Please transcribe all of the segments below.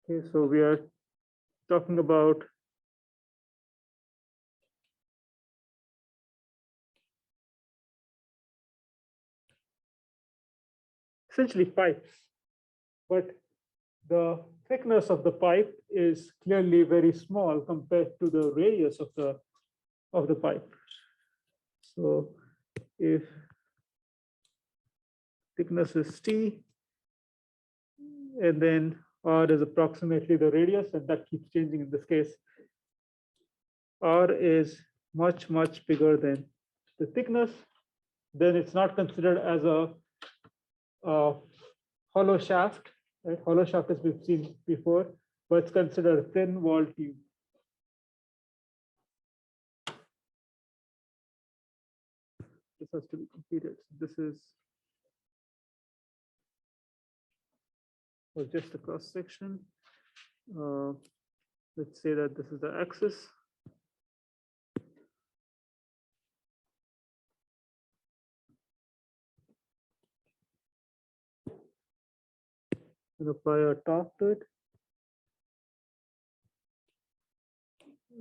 Okay, so we are talking about essentially pipes, but the thickness of the pipe is clearly very small compared to the radius of the pipe. So if thickness is t, and then r is approximately the radius, and that keeps changing in this case, r is much, much bigger than the thickness, then it's not considered as a hollow shaft, right? Hollow shaft as we've seen before, but it's considered a thin wall tube. This has to be completed. This is just the cross section. Let's say that this is the axis. And apply a torque to it.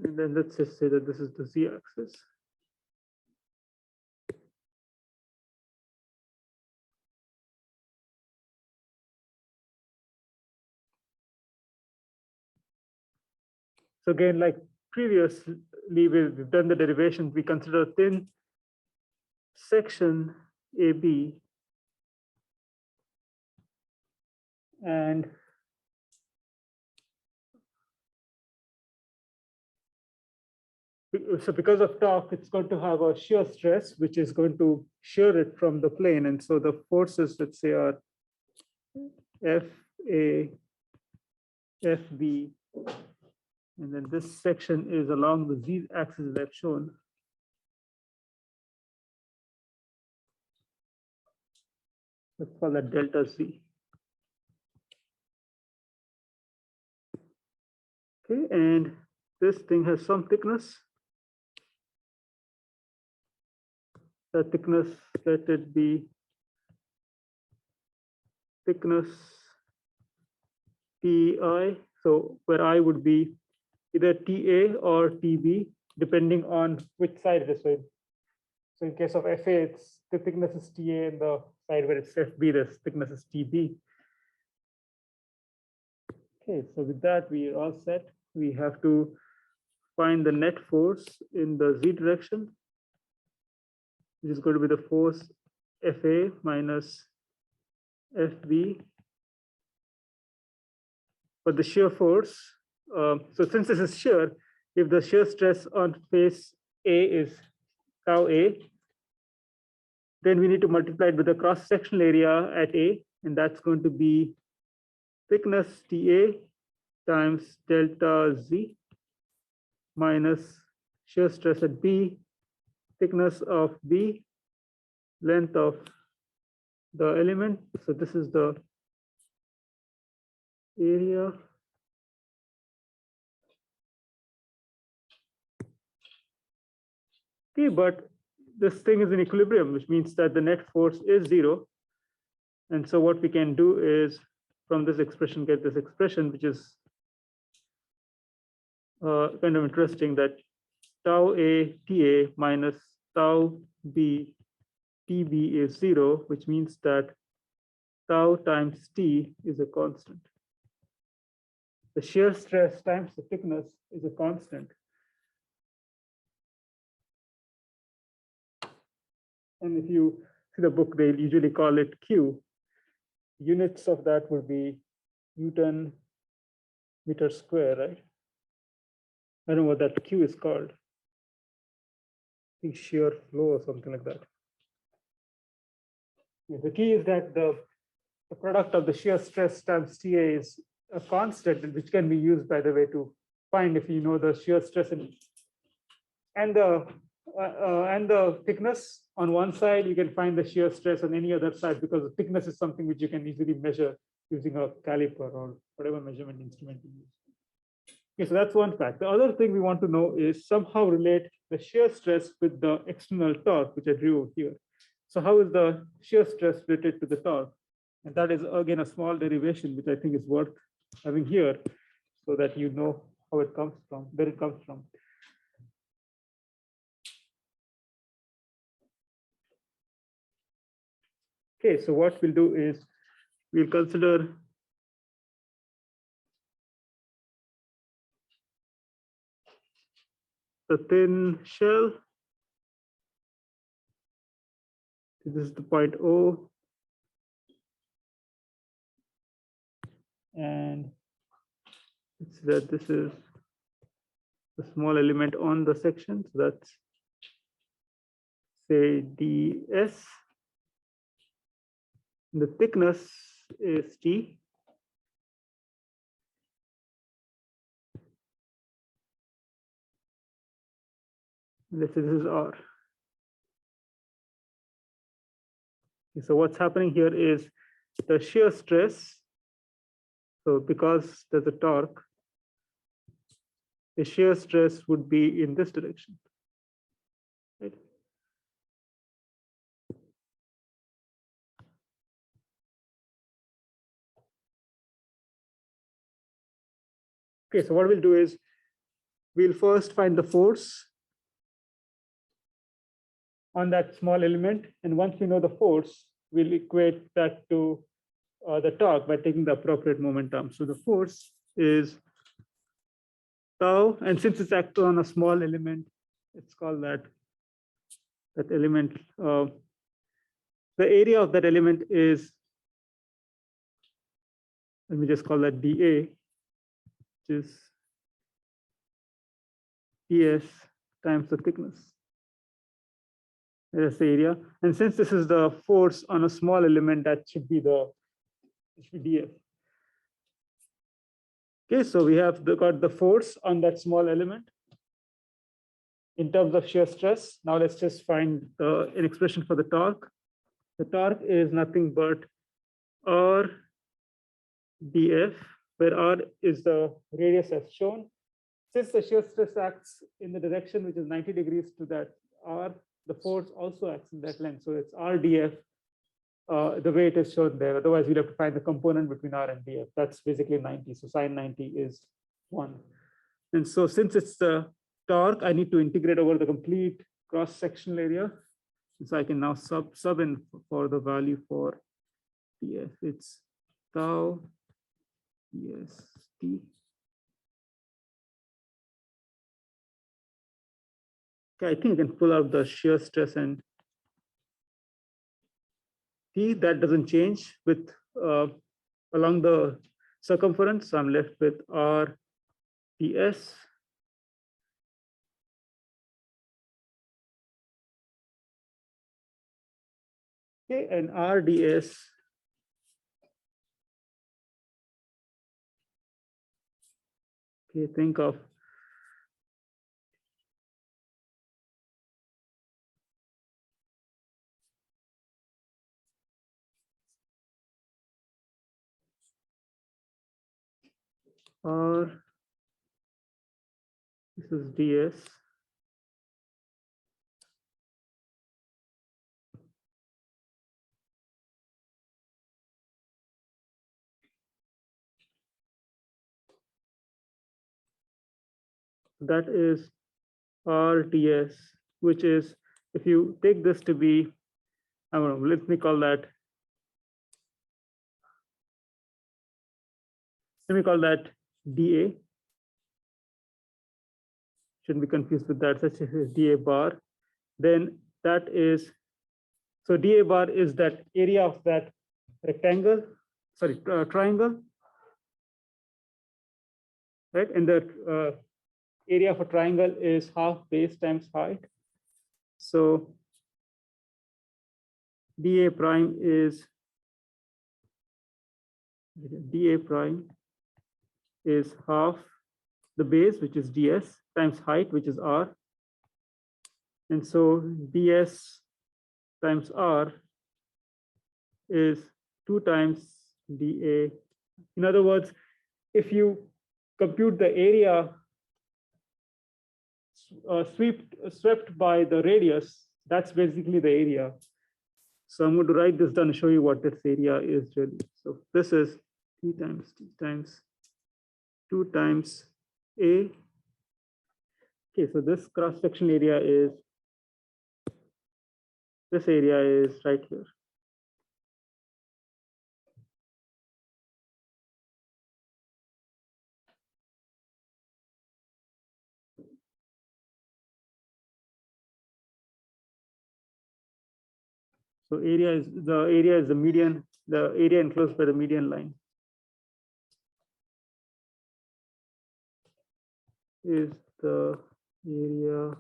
And then let's just say that this is the z-axis. So again, like previously, we've done the derivations. We consider a thin section AB, and so because of torque, it's going to have a shear stress, which is going to shear it from the plane. And so the forces, let's say, are FA, FB, and then this section is along the z-axis that I've shown. Let's call that delta Z. Okay, and this thing has some thickness. The thickness, let it be thickness TI. So where I would be either TA or TB, depending on which side it is. So in case of FA, it's the thickness is TA, and the side where it's FB, the thickness is TB. Okay, so with that, we are all set. We have to find the net force in the Z direction, which is going to be the force FA minus FB. But the shear force, so since this is shear, if the shear stress on face A is tau A, then we need to multiply it with the cross-sectional area at A, and that's going to be thickness TA times delta Z minus shear stress at B, thickness of B, length of the element. So this is the area. Okay, but this thing is in equilibrium, which means that the net force is 0. And so what we can do is from this expression get this expression, which is kind of interesting, that tau A TA minus tau B TB is 0, which means that tau times T is a constant. The shear stress times the thickness is a constant. And if you see the book, they usually call it Q. Units of that would be Newton meter square, right? I don't know what that Q is called. I think shear flow or something like that. The key is that the product of the shear stress times TA is a constant, which can be used, by the way, to find if you know the shear stress and the thickness on one side. You can find the shear stress on any other side, because the thickness is something which you can easily measure using a caliper or whatever measurement instrument you use. Okay, so that's one fact. The other thing we want to know is somehow relate the shear stress with the external torque, which I drew here. So how is the shear stress related to the torque? And that is, again, a small derivation, which I think is worth having here, so that you know how it comes from, where it comes from. Okay, so what we'll do is we'll consider the thin shell. This is the point O. And it's that this is the small element on the section. So that's, say, ds. The thickness is T. Let's say this is R. Okay, so what's happening here is the shear stress. So because there's a torque, the shear stress would be in this direction. Right? Okay, so what we'll do is we'll first find the force on that small element. And once we know the force, we'll equate that to the torque by taking the appropriate momentum. So the force is tau, and since it's acting on a small element, it's called that element. The area of that element is, let me just call that dA, which is ds times the thickness. That's the area. And since this is the force on a small element, that should be dF. Okay, so we have got the force on that small element in terms of shear stress. Now let's just find an expression for the torque. The torque is nothing but R dF, where R is the radius as shown. Since the shear stress acts in the direction which is 90 degrees to that R, the force also acts in that length. So it's R dF, the way it is shown there. Otherwise, we'll have to find the component between R and dF. That's basically 90. So sine 90 is 1. And so since it's the torque, I need to integrate over the complete cross-sectional area. So I can now sub in for the value for dF. It's tau dst. Okay, I think I can pull out the shear stress and T. That doesn't change with along the circumference. So I'm left with R ds. Okay, and R ds okay, think of R, this is ds. That is RDS, which is, if you take this to be, I don't know, let me call that dA. Shouldn't be confused with that, such as dA bar. Then that is, so dA bar is that area of that rectangle, sorry, triangle, right? And the area of a triangle is half base times height. So dA prime is half the base, which is ds, times height, which is r. And so ds times r is 2 times dA. In other words, if you compute the area swept by the radius, that's basically the area. So I'm going to write this down and show you what this area is really. So this is T times 2 times A. Okay, so this cross-section area is, this area is right here. So area is the median, the area enclosed by the median line is the area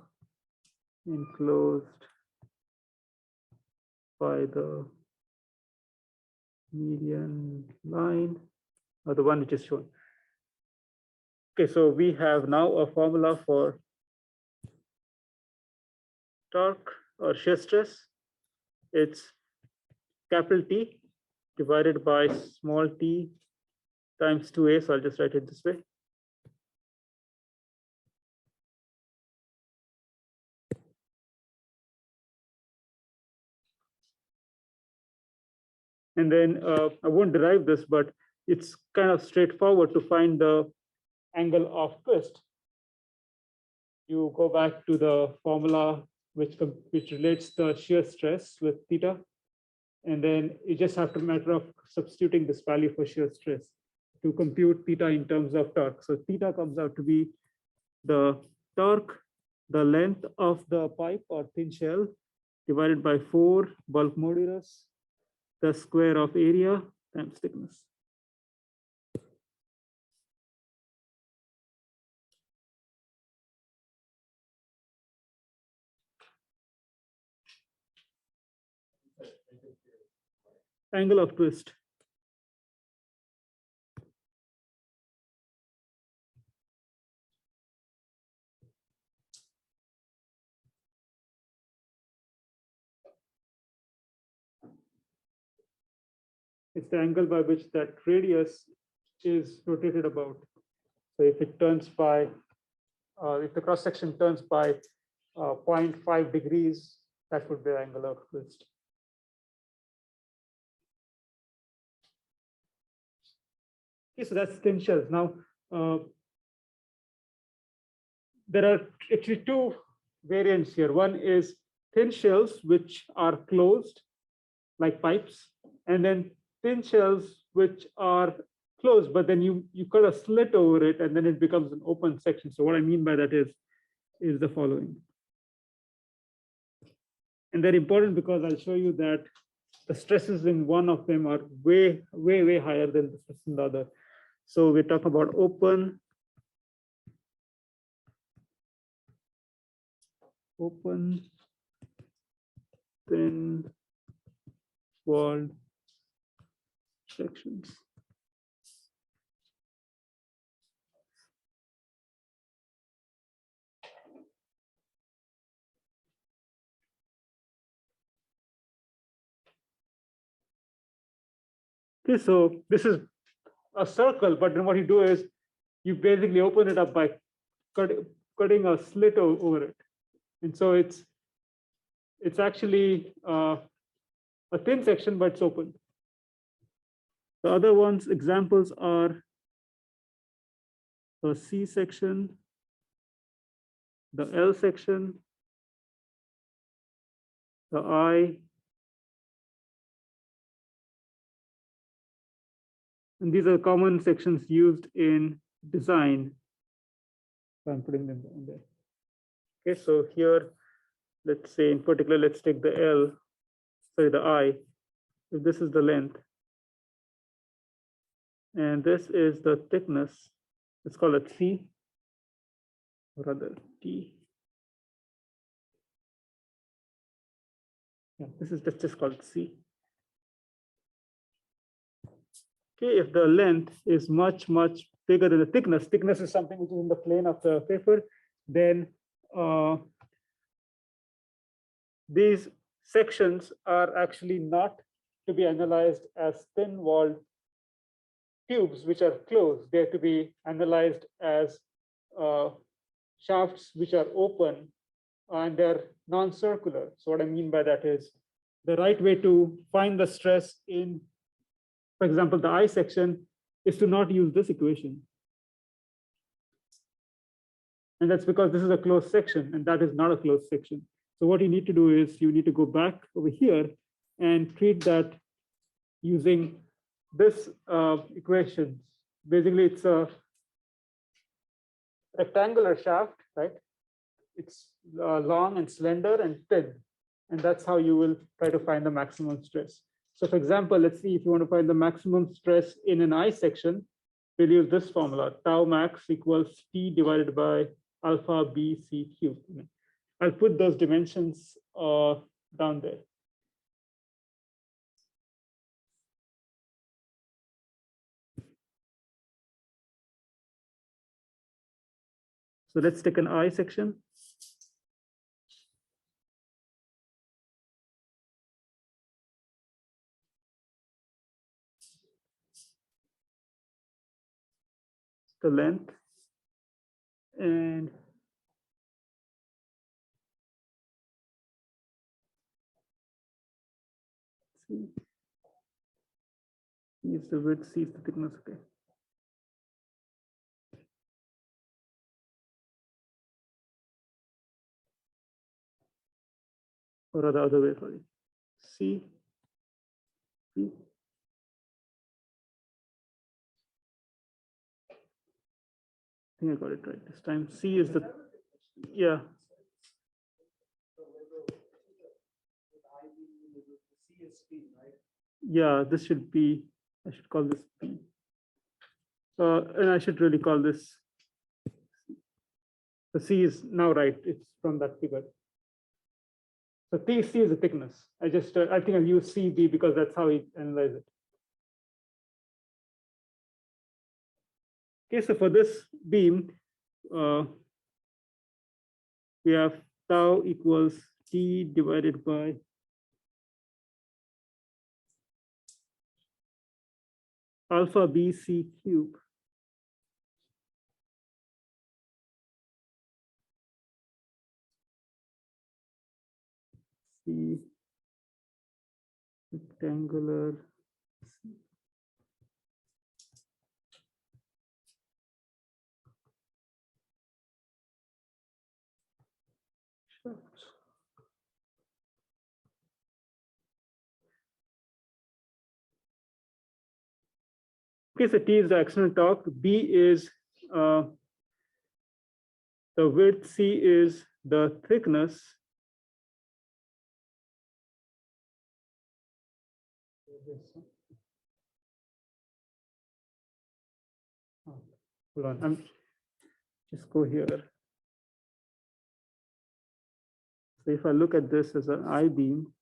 enclosed by the median line, or the one which is shown. Okay, so we have now a formula for torque or shear stress. It's capital T divided by small t times 2a. So I'll just write it this way. And then I won't derive this, but it's kind of straightforward to find the angle of twist. You go back to the formula which relates the shear stress with theta. And then you just have to matter of substituting this value for shear stress to compute theta in terms of torque. So theta comes out to be the torque, the length of the pipe or thin shell divided by 4 bulk modulus, the square of area times thickness. Angle of twist. It's the angle by which that radius is rotated about. So if it turns by, if the cross section turns by 0.5 degrees, that would be the angle of twist. Okay, so that's thin shells. Now, there are actually 2 variants here. One is thin shells, which are closed, like pipes, and then thin shells, which are closed, but then you cut a slit over it, and then it becomes an open section. So what I mean by that is the following. And they're important because I'll show you that the stresses in one of them are way higher than the stress in the other. So we talk about open thin walled sections. Okay, so this is a circle, but then what you do is you basically open it up by cutting a slit over it. And so it's actually a thin section, but it's open. The other ones, examples are the C section, the L section, the I, and these are common sections used in design. So I'm putting them down there. Okay, so here, let's say in particular, let's take the L, sorry, the I. If this is the length, and this is the thickness, let's call it C, or rather T. Yeah, this is just called C. Okay, if the length is much bigger than the thickness, thickness is something which is in the plane of the paper, then these sections are actually not to be analyzed as thin-walled tubes which are closed. They're to be analyzed as shafts which are open and they're non-circular. So what I mean by that is the right way to find the stress in, for example, the I section is to not use this equation. And that's because this is a closed section and that is not a closed section. So what you need to do is you need to go back over here and treat that using this equation. Basically, it's a rectangular shaft, right? It's long and slender and thin. And that's how you will try to find the maximum stress. So for example, let's see if you want to find the maximum stress in an I section, we'll use this formula, tau max equals T divided by alpha B C cubed. I'll put those dimensions down there. So let's take an I section. The length and C is the width, C is the thickness. Okay. Or the other way, sorry. C, P. I think I got it right this time. C is the, yeah. Yeah, this should be, I should call this P. And I should really call this, the C is now right, it's from that figure. So TC is the thickness. I think I'll use CB because that's how we analyze it. Okay, so for this beam, we have tau equals T divided by alpha BC cube. C rectangular C. Okay, so T is the external torque, B is the width, C is the thickness. Hold on, I'm just go here. So if I look at this as an I beam,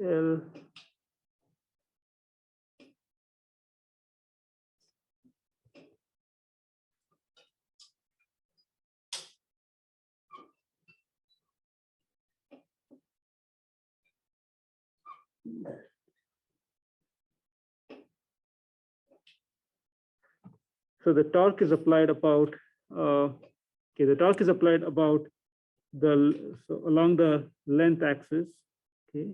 L so the torque is applied about the torque is applied about along the length axis. Okay.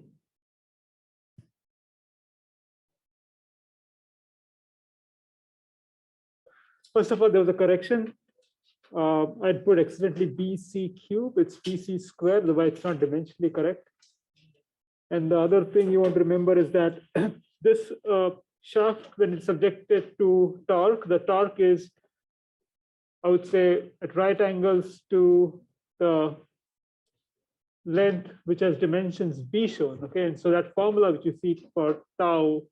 First of all, there was a correction. I'd put accidentally BC cube. It's BC squared, otherwise it's not dimensionally correct. And the other thing you want to remember is that this shaft, when it's subjected to torque, the torque is, I would say, at right angles to the length, which has dimensions B shown. Okay, and so that formula which you see for tau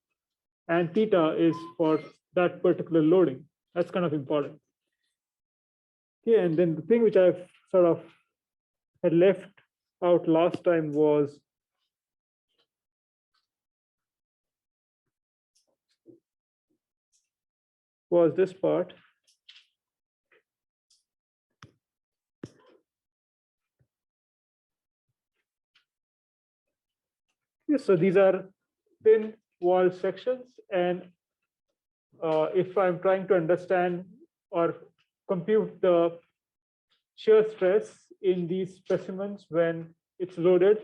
and theta is for that particular loading. That's kind of important. Okay, and then the thing which I've sort of had left out last time was this part. Yes, so these are thin wall sections, and if I'm trying to understand or compute the shear stress in these specimens when it's loaded,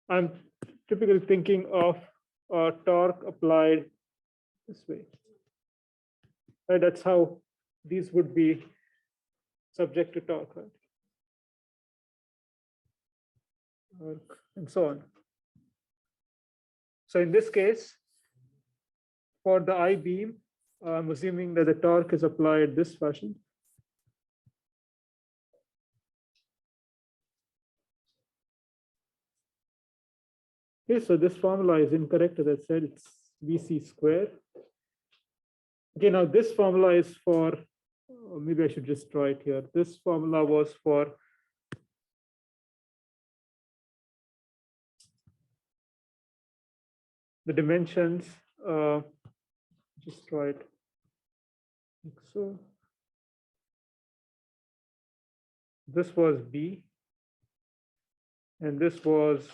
I'm typically thinking of torque applied this way. Right, that's how these would be subject to torque, right? And so on. So in this case, for the I-beam, I'm assuming that the torque is applied this fashion. Okay, so this formula is incorrect, as I said, it's VC square. Okay, now this formula is for, maybe I should just draw it here. This formula was for the dimensions, just draw it like so. This was B, and this was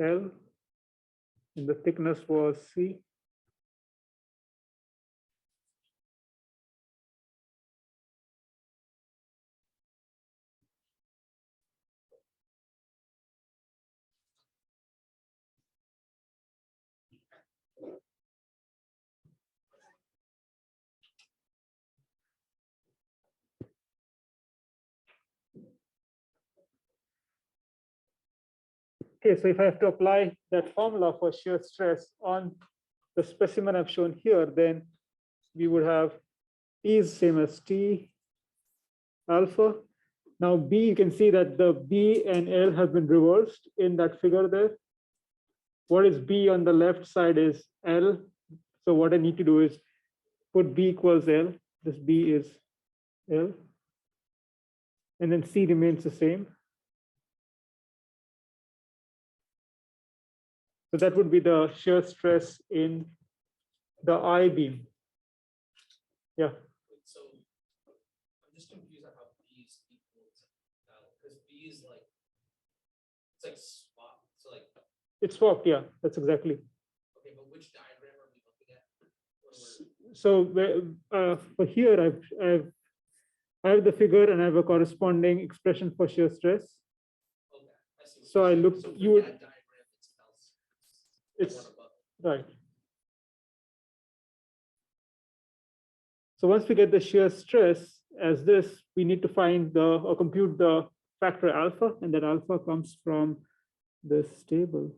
L, and the thickness was C. Okay, so if I have to apply that formula for shear stress on the specimen I've shown here, then we would have T is same as T alpha. Now B, you can see that the B and L have been reversed in that figure there. What is B on the left side is L. So what I need to do is put B equals L. This B is L. And then C remains the same. So that would be the shear stress in the I-beam. Yeah. So I'm just confused on how B is equal to L, because B is like, it's like swap. So like, It's swapped, yeah, that's exactly. okay, but which diagram are we looking at? So for here, I have the figure and I have a corresponding expression for shear stress. Okay, I see. So I looked, So you would, that diagram, it's one above. right. So once we get the shear stress as this, we need to find or compute the factor alpha, and that alpha comes from this table.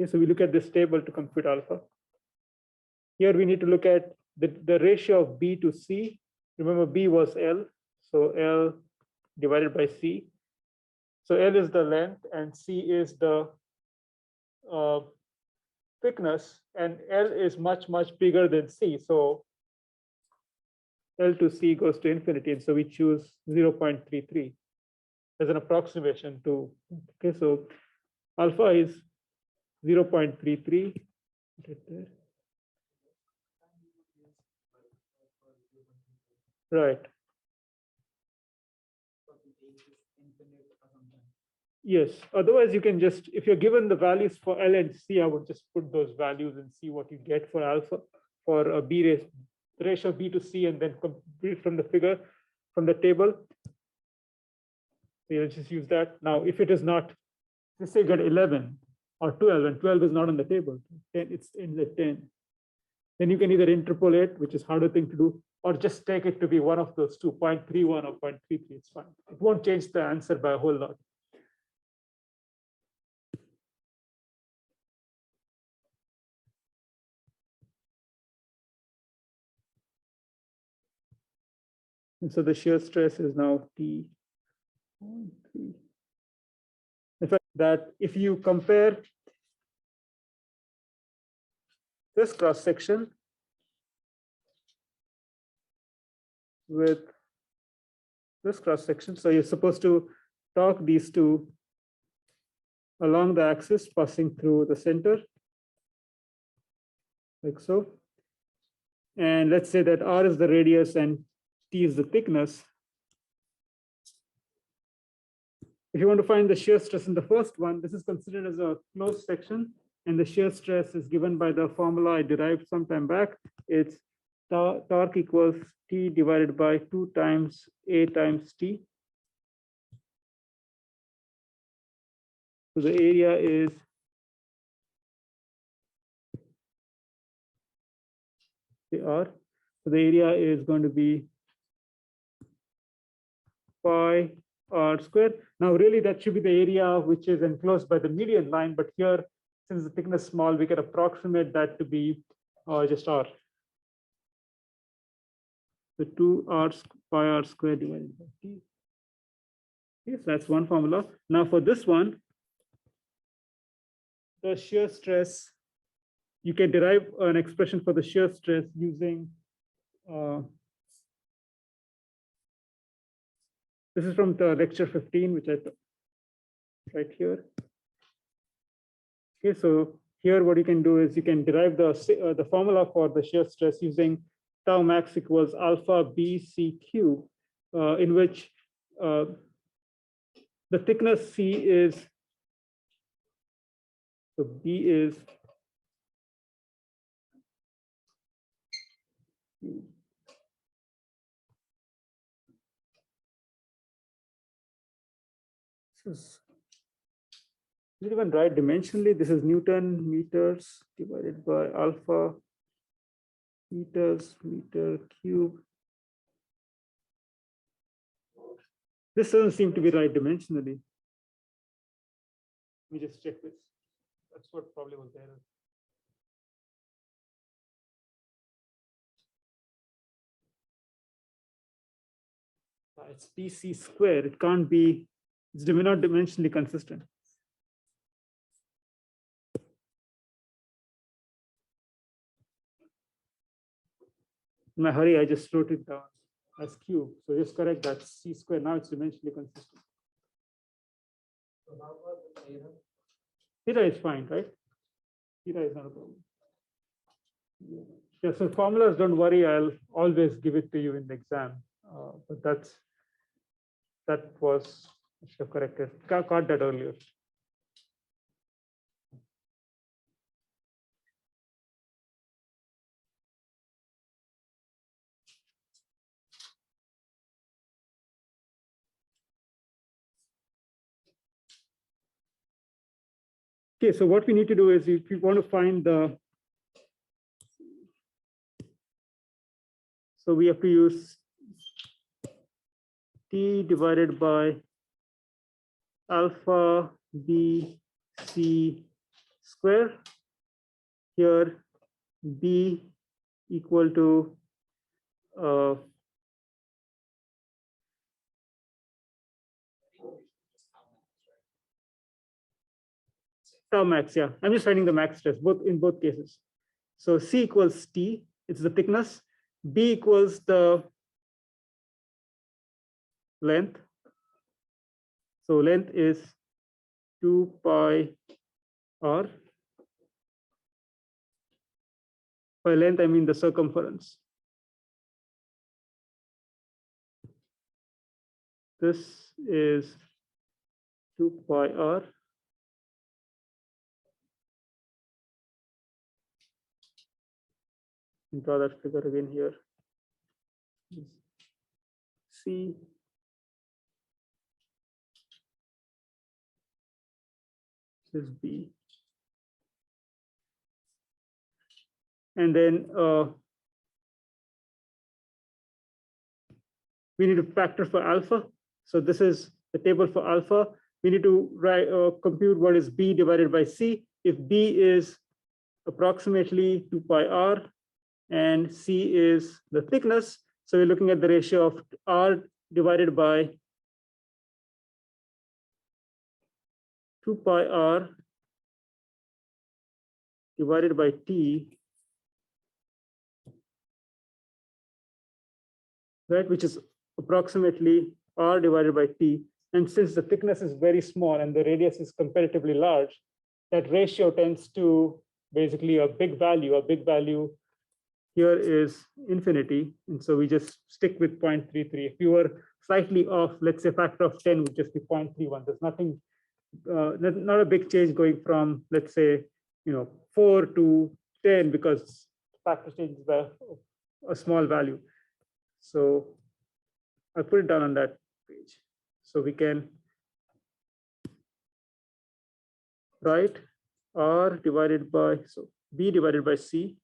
Okay, so we look at this table to compute alpha. Here we need to look at the ratio of B to C. Remember, B was L, so L divided by C. So L is the length and C is the thickness, and L is much, much bigger than C. So L to C goes to infinity, and so we choose 0.33 as an approximation to, okay, so alpha is 0.33. Right. Yes, otherwise you can just, if you're given the values for L and C, I would just put those values and see what you get for alpha, for a B ratio, the ratio of B to C, and then compute from the figure, from the table. So you'll just use that. Now, if it is not, let's say get 11 or 12, and 12 is not on the table, 10, it's in the 10. Then you can either interpolate, which is harder thing to do, or just take it to be one of those two, 0.31 or 0.33, it's fine. It won't change the answer by a whole lot. And so the shear stress is now T. In fact, that if you compare this cross section with this cross section, so you're supposed to torque these two along the axis, passing through the center, like so. And let's say that R is the radius and T is the thickness. If you want to find the shear stress in the first one, this is considered as a closed section, and the shear stress is given by the formula I derived some time back. It's torque equals T divided by 2 times A times T. So the area is R. So the area is going to be pi r squared. Now, really, that should be the area which is enclosed by the median line. But here, since the thickness is small, we can approximate that to be just r. So 2r pi r squared divided by t. Yes, that's one formula. Now, for this one, the shear stress, you can derive an expression for the shear stress using this is from the lecture 15, which I took right here. Okay, so here what you can do is you can derive the formula for the shear stress using tau max equals alpha b c cube, in which the thickness c is, so b is is it even right dimensionally? This is Newton meters divided by alpha meters meter cube. This doesn't seem to be right dimensionally. Let me just check this. That's what probably was there. It's PC squared. It can't be, it's not dimensionally consistent. In my hurry, I just wrote it down as cube. So just correct that c squared. Now it's dimensionally consistent. So how about the theta? Theta is fine, right? Theta is not a problem. Yeah, so formulas, don't worry, I'll always give it to you in the exam. But that was, I should have corrected, caught that earlier. Okay, so what we need to do is if we want to find the, so we have to use T divided by alpha B C square. Here B equal to tau max, yeah. I'm just finding the max stress in both cases. So C equals T, it's the thickness. B equals the length. So length is 2 pi r. By length, I mean the circumference. This is 2 pi r. Draw that figure again here. C is B. And then we need to factor for alpha. So this is the table for alpha. We need to compute what is B divided by C. If B is approximately 2 pi r and C is the thickness, so we're looking at the ratio of r divided by 2 pi r divided by t, right, which is approximately r divided by t. And since the thickness is very small and the radius is comparatively large, that ratio tends to basically a big value. A big value here is infinity. And so we just stick with 0.33. If you were slightly off, let's say factor of 10 would just be 0.31. There's nothing, not a big change going from, let's say, 4 to 10 because factor changes by a small value. So I put it down on that page. So we can right? R divided by, so B divided by C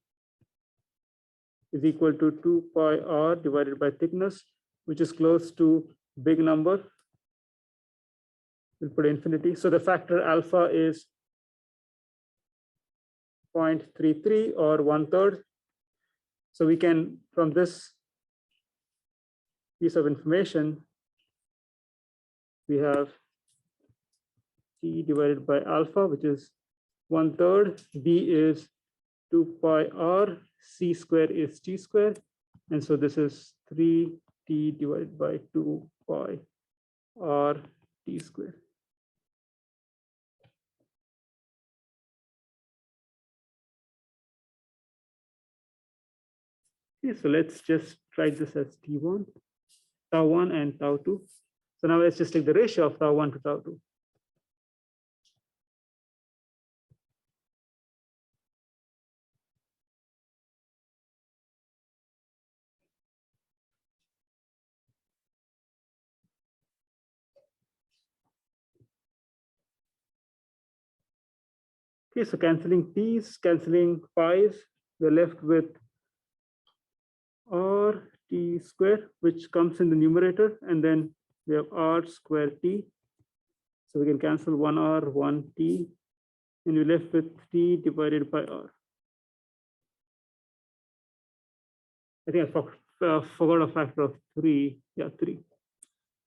is equal to 2 pi R divided by thickness, which is close to big number. We'll put infinity. So the factor alpha is 0.33 or 1/3. So we can, from this piece of information, we have T divided by alpha, which is 1/3. B is 2 pi R. C square is T square. And so this is 3T divided by 2 pi R T square. Okay, so let's just write this as T1, tau1 and tau2. So now let's just take the ratio of tau1 to tau2. Okay, so canceling t's, canceling pi's, we're left with r t square, which comes in the numerator, and then we have r square t. So we can cancel 1r, 1t, and we're left with t divided by r. I think I forgot a factor of 3. Yeah, 3.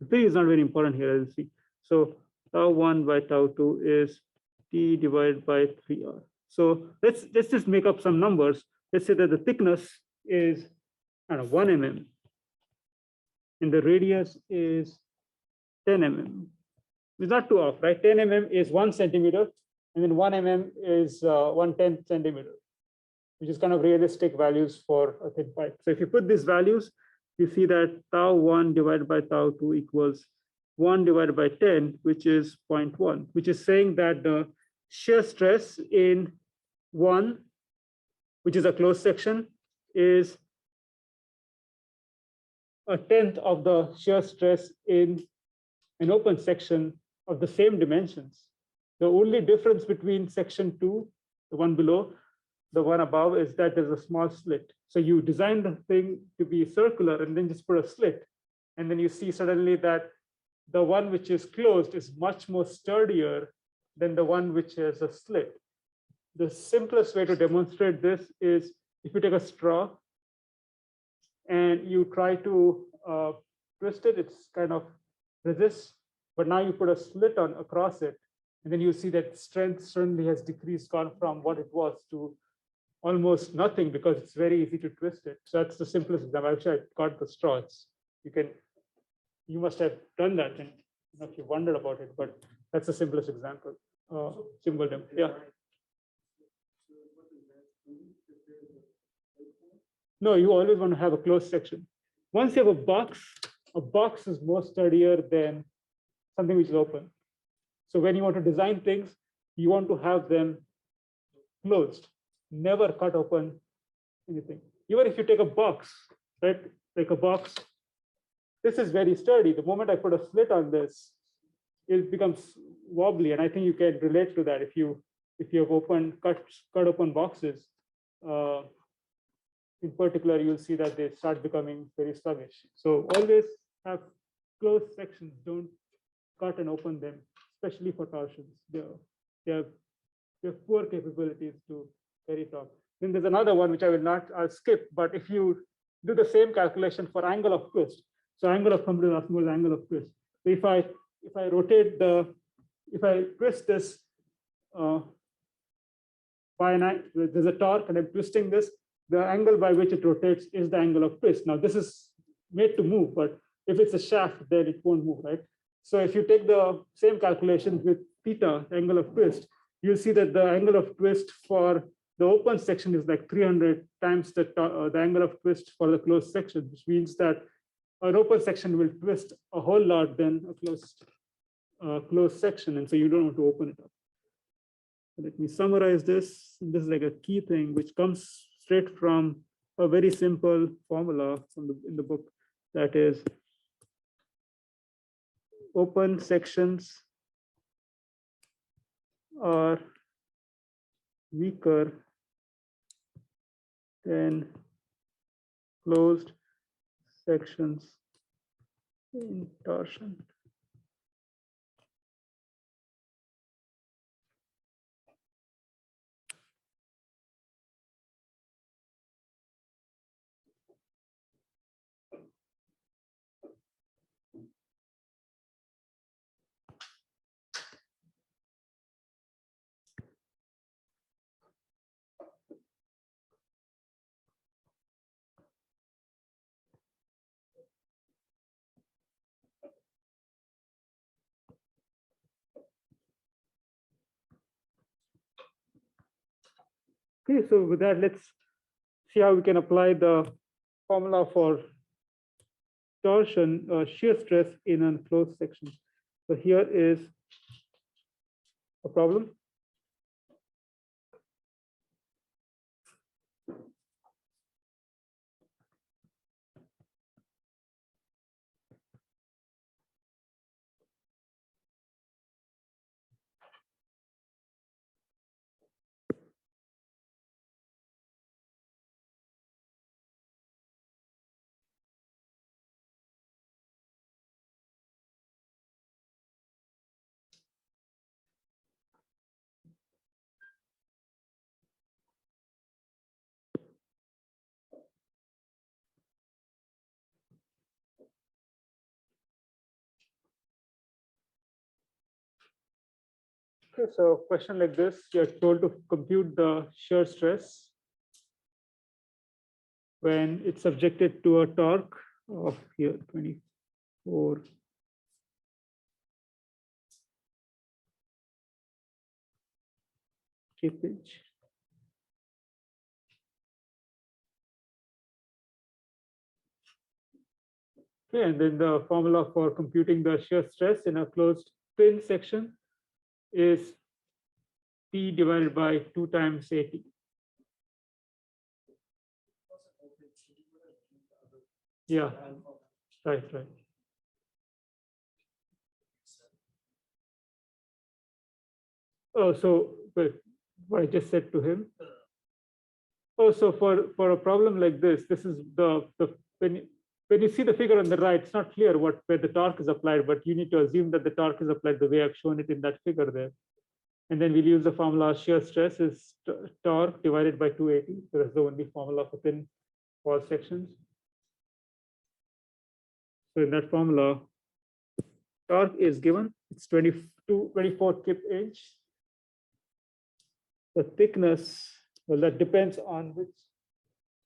3 is not very important here, as you see. So tau1 by tau2 is T divided by 3R. So let's just make up some numbers. Let's say that the thickness is, I don't know, 1 mm, and the radius is 10 mm. It's not too off, right? 10 mm is 1 centimeter, and then 1 mm is 1/10 centimeter, which is kind of realistic values for a thin pipe. So if you put these values, you see that tau1 divided by tau2 equals 1 divided by 10, which is 0.1, which is saying that the shear stress in 1, which is a closed section, is 1/10 of the shear stress in an open section of the same dimensions. The only difference between section 2, the one below, the one above, is that there's a small slit. So you design the thing to be circular and then just put a slit. And then you see suddenly that the one which is closed is much more sturdier than the one which has a slit. The simplest way to demonstrate this is if you take a straw and you try to twist it, it's kind of resists, but now you put a slit on across it, and then you see that strength certainly has decreased, gone from what it was to almost nothing, because it's very easy to twist it. So that's the simplest example. Actually, I got the straws. You must have done that, and I don't know if you wondered about it, but that's the simplest example. Symbol them, yeah. No, you always want to have a closed section. Once you have a box is more sturdier than something which is open. So when you want to design things, you want to have them closed, never cut open anything. Even if you take a box, right? Like a box, this is very sturdy. The moment I put a slit on this, it becomes wobbly. And I think you can relate to that if you have cut open boxes. In particular, you'll see that they start becoming very sluggish. So always have closed sections. Don't cut and open them, especially for torsions. They have poor capabilities to carry it off. Then there's another one which I'll skip. But if you do the same calculation for angle of twist, so angle of angle of twist. So if I twist this there's a torque and I'm twisting this, the angle by which it rotates is the angle of twist. Now this is made to move, but if it's a shaft, then it won't move, right? So if you take the same calculation with theta, angle of twist, you'll see that the angle of twist for the open section is like 300 times the angle of twist for the closed section, which means that an open section will twist a whole lot than a closed section, and so you don't want to open it up. Let me summarize this. This is like a key thing which comes straight from a very simple formula in the book, that is open sections are weaker than closed sections in torsion. Okay, so with that, let's see how we can apply the formula for torsion shear stress in a closed section. So here is a problem. Okay, so a question like this, you're told to compute the shear stress when it's subjected to a torque of here 24 kph. Okay, and then the formula for computing the shear stress in a closed pin section is P divided by 2 times AT. Yeah, right. Oh, so but what I just said to him. Oh, so for a problem like this is the when you see the figure on the right, it's not clear where the torque is applied, but you need to assume that the torque is applied the way I've shown it in that figure there. And then we'll use the formula shear stress is torque divided by 280. So that's the only formula for thin wall sections. So in that formula, torque is given. It's 24 kph. The thickness, well, that depends on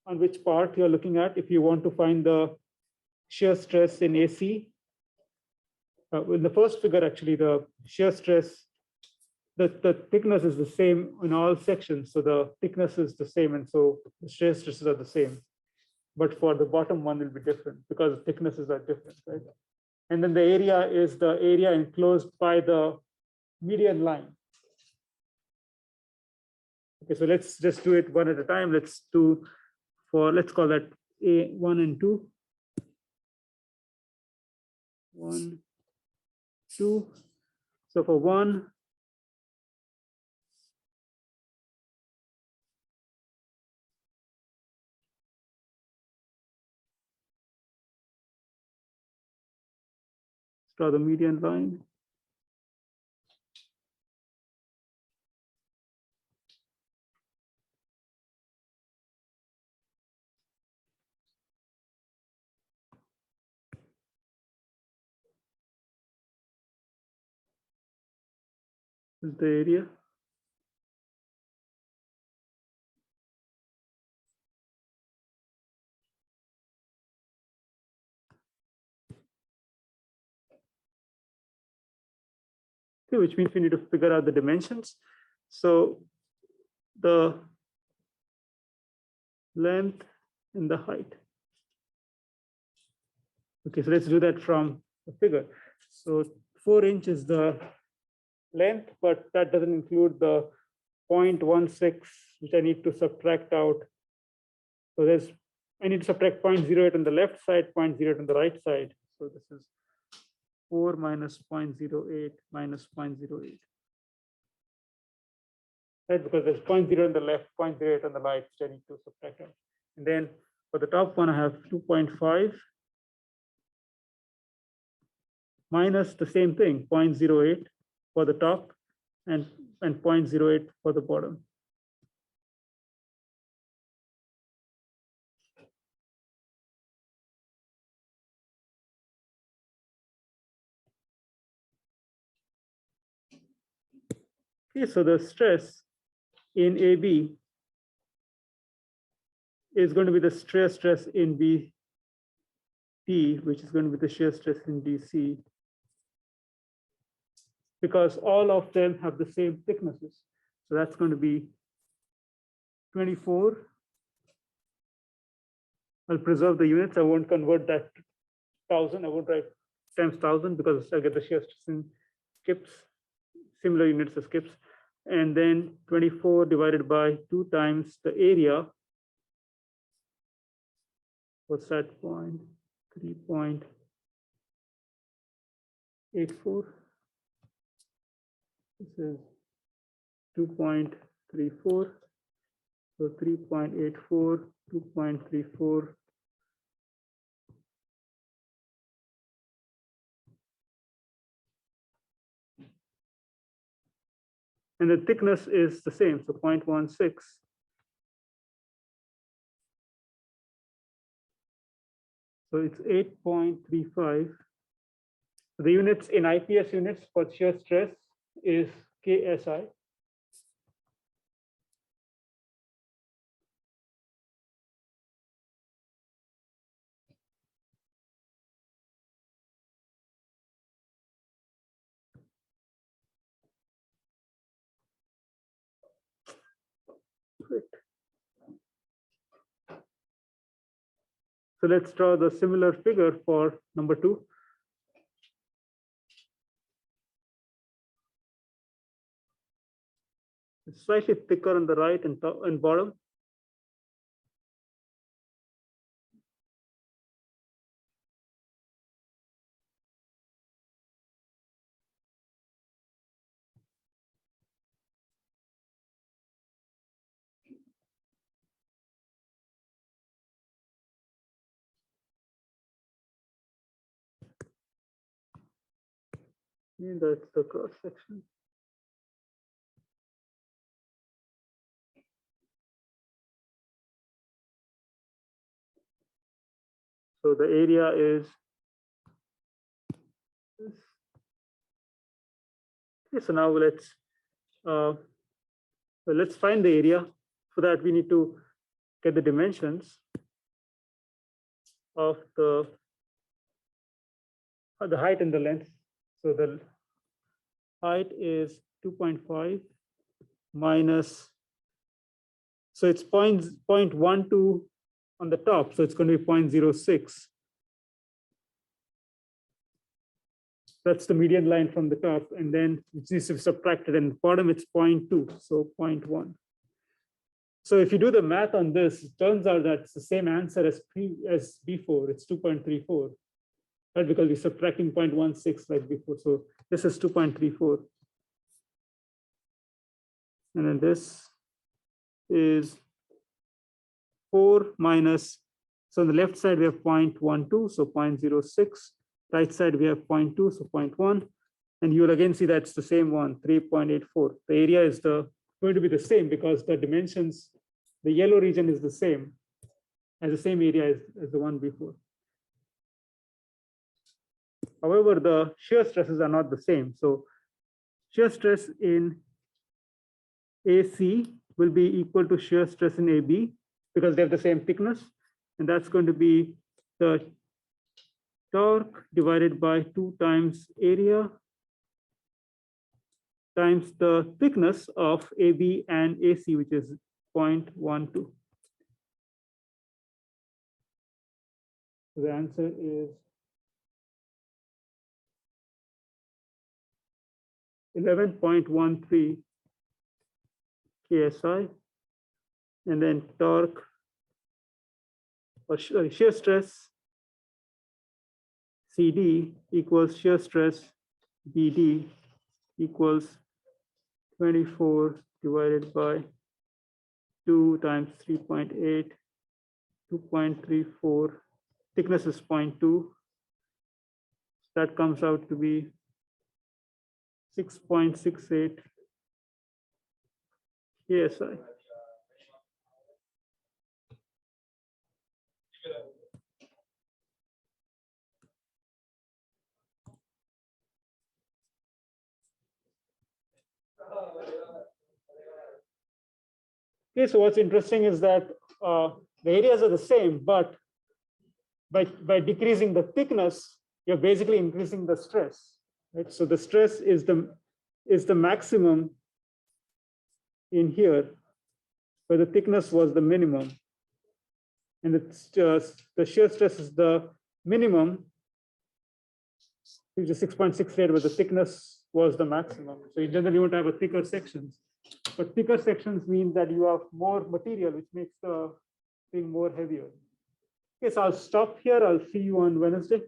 which part you're looking at. If you want to find the shear stress in AC, in the first figure, actually, the shear stress, the thickness is the same in all sections. So the thickness is the same, and so the shear stresses are the same. But for the bottom one will be different because the thicknesses are different, right? And then the area is the area enclosed by the median line. Okay, so let's just do it one at a time. Let's call that A1 and 2. 1, 2. So for 1, draw the median line. This is the area. Okay, which means we need to figure out the dimensions. So the length and the height. Okay, so let's do that from the figure. So 4 inches is the length, but that doesn't include the 0.16, which I need to subtract out. So I need to subtract 0.08 on the left side, 0.08 on the right side. So this is 4 minus 0.08 minus 0.08. right? Because there's 0.0 on the left, 0.08 on the right, so I need to subtract it. And then for the top one, I have 2.5 minus the same thing, 0.08 for the top and 0.08 for the bottom. Okay, so the stress in AB is going to be the shear stress in BD, which is going to be the shear stress in DC, because all of them have the same thicknesses. So that's going to be 24. I'll preserve the units. I won't convert that to 1,000. I won't write times 1,000 because I'll get the shear stress in skips, similar units as skips. And then 24 divided by 2 times the area. What's that point? 3.84. This is 2.34. So 3.84, 2.34. And the thickness is the same, so 0.16. So it's 8.35. The units in IPS units for shear stress is KSI. Great. So let's draw the similar figure for number 2. It's slightly thicker on the right and top and bottom. And that's the cross section. So the area is this. Okay, so now let's find the area. For that, we need to get the dimensions of the height and the length. So the height is 2.5 minus, so it's 0.12 on the top, so it's going to be 0.06. That's the median line from the top, and then it needs to be subtracted, and the bottom it's 0.2, so 0.1. So if you do the math on this, it turns out that it's the same answer as before. It's 2.34, right? Because we're subtracting 0.16 like before. So this is 2.34, and then this is 4 minus. So on the left side we have 0.12, so 0.06. Right side we have 0.2, so 0.1, and you will again see that's the same one, 3.84. The area is going to be the same because the dimensions, the yellow region is the same area as the one before. However, the shear stresses are not the same. So shear stress in AC will be equal to shear stress in AB because they have the same thickness, and that's going to be the torque divided by 2 times area times the thickness of AB and AC, which is 0.12. So the answer is 11.13 KSI, and then torque or shear stress CD equals shear stress BD equals 24 divided by 2 times 3.8, 2.34, thickness is 0.2. That comes out to be 6.68 KSI. Okay, so what's interesting is that the areas are the same, but by decreasing the thickness, you're basically increasing the stress, right? So the stress is the maximum in here, where the thickness was the minimum, and the shear stress is the minimum, which is 6.68, where the thickness was the maximum. So you generally want to have a thicker sections, but thicker sections mean that you have more material, which makes the thing more heavier. Okay, so I'll stop here. I'll see you on Wednesday.